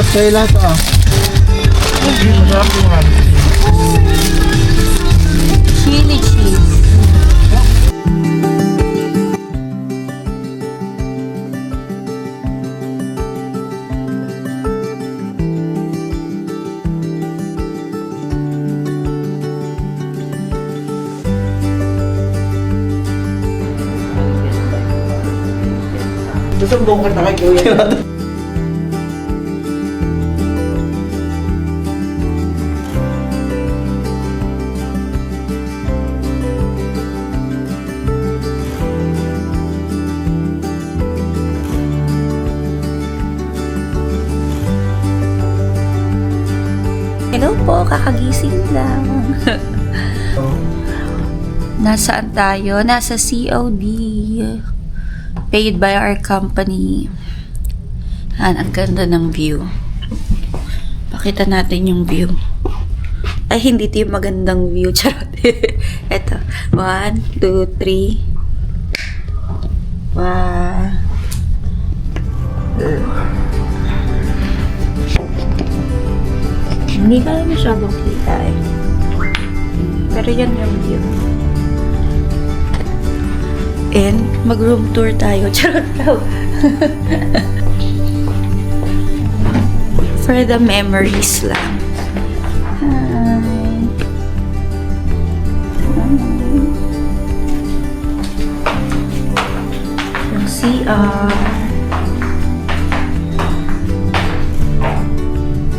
Lahat kayo lahat ah. Masarap yung ham. Chili cheese. Susumbong ka na kay Kuya. Hello po, kakagising lang. Nasaan tayo? Nasa COD. Paid by our company. Ang ganda ng view. Pakita natin yung view. Ay, hindi ito yung magandang view. Charot. Ito. 1, 2, 3. Wow. Hindi ka masyadong kita eh. Pero yan yung view. And mag-room tour tayo. Charot daw. For the memories lang. Hi. Yung CR.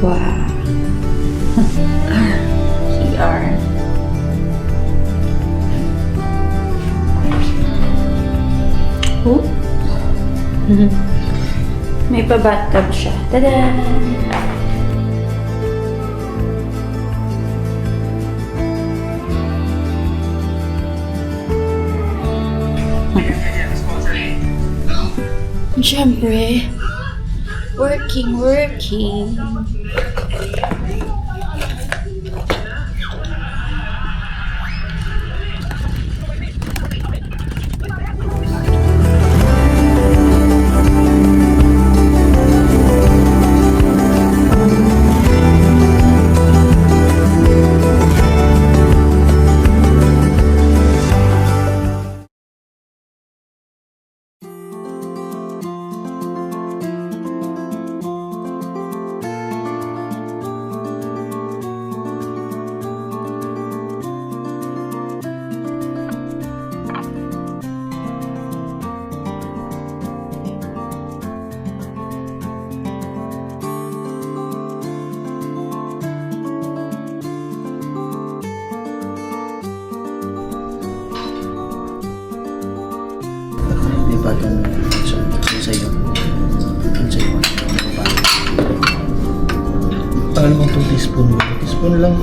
Wow. CR. Oh. May pa-bathtub siya. Tada! Siyempre, working. Batong sa'yo. Sa'yo. Tagal mo itong teaspoon mo. Teaspoon lang.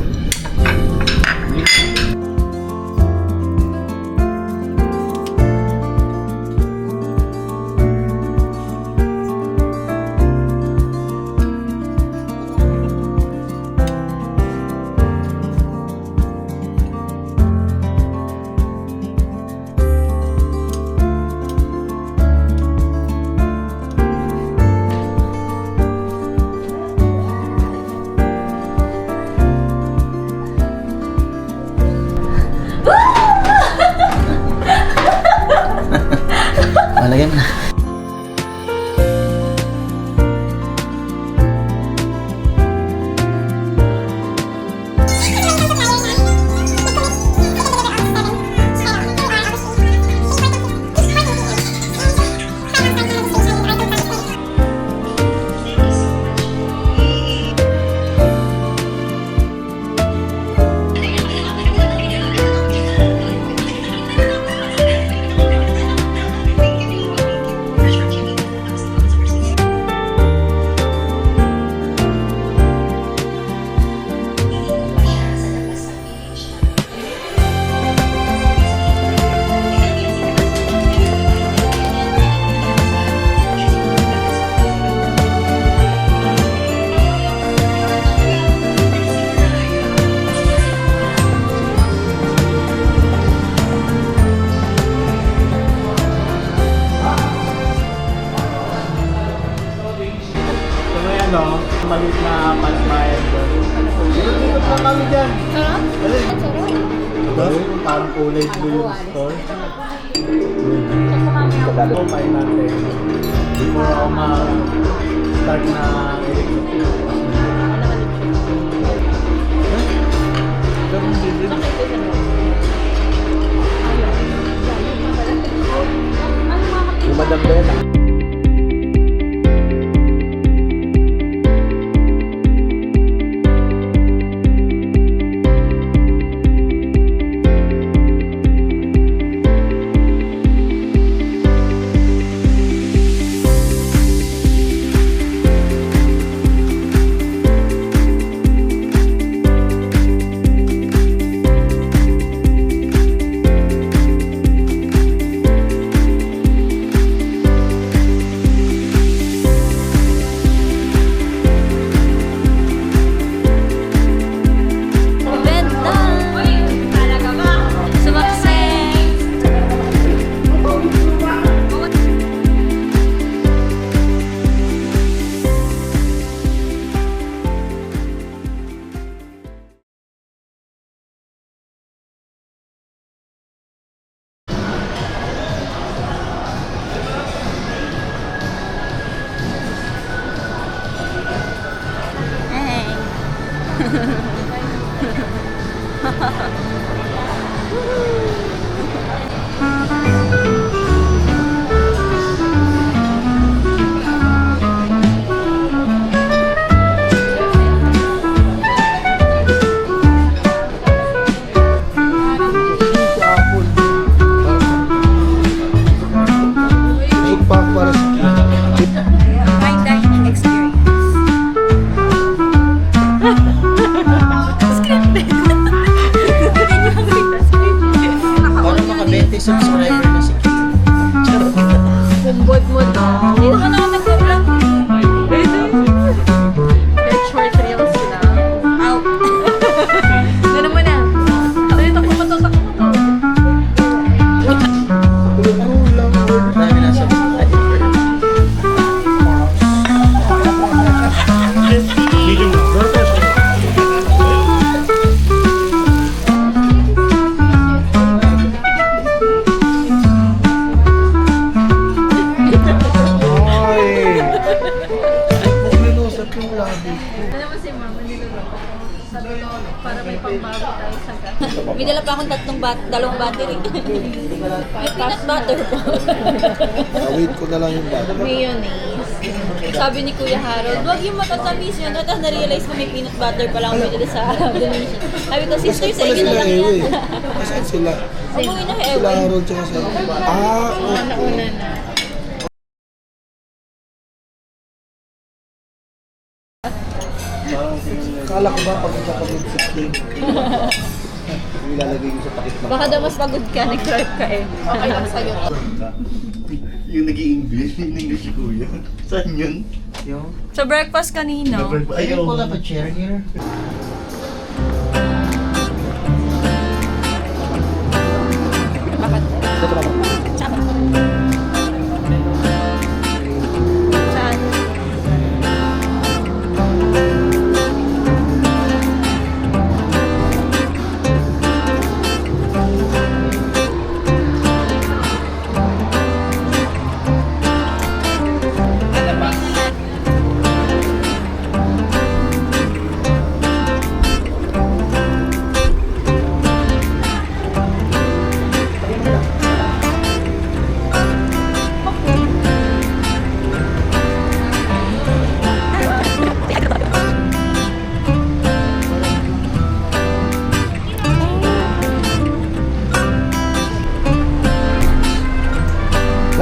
ano, maliit na pasmayan doon. Ikot lang kami dyan. Sarap? Alin? Sarap. Diba? Parang kulay blue yung store. So, kain natin. Before ako ma-start na electric. Ganun din din. Yung Madam Bella. Fine dining experience. Paano maka-20 subscriber na si Kim? Kumbod mo daw. Dito ka na nag-vlog. Red short reels na. Out. Ano mo na? Dito ko matutak mo to. Marami na sa Alam mo si mama niloloko. Sabi ko, para may pambago tayo sa gas. May dala pa akong dalawang battery. May peanut butter po. wait ko na lang yung bata. Mayonnaise. Sabi ni Kuya Harold, wag yung matatamis yun. Tapos na-realize ko may peanut butter pa lang ako sa Indonesia. Sabi ko, sister, sa inyo na lang yan. Nasaan sila? Umuwi na kay Sila Ewan. Harold tsaka sa... Nauna na. Kala ko ba pag nakapag 16? Ilalagay yung sa pakit ng... Baka daw mas pagod ka, nag-drive ka eh. Okay lang sa'yo. Yung nag-i-English, yung English si Kuya. Saan yun? Yung... Sa breakfast kanino? Ayaw. pull up a chair here? Bakit? Dito ba? Tsaka. Saan?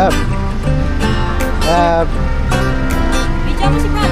Love. Video mo si Brad.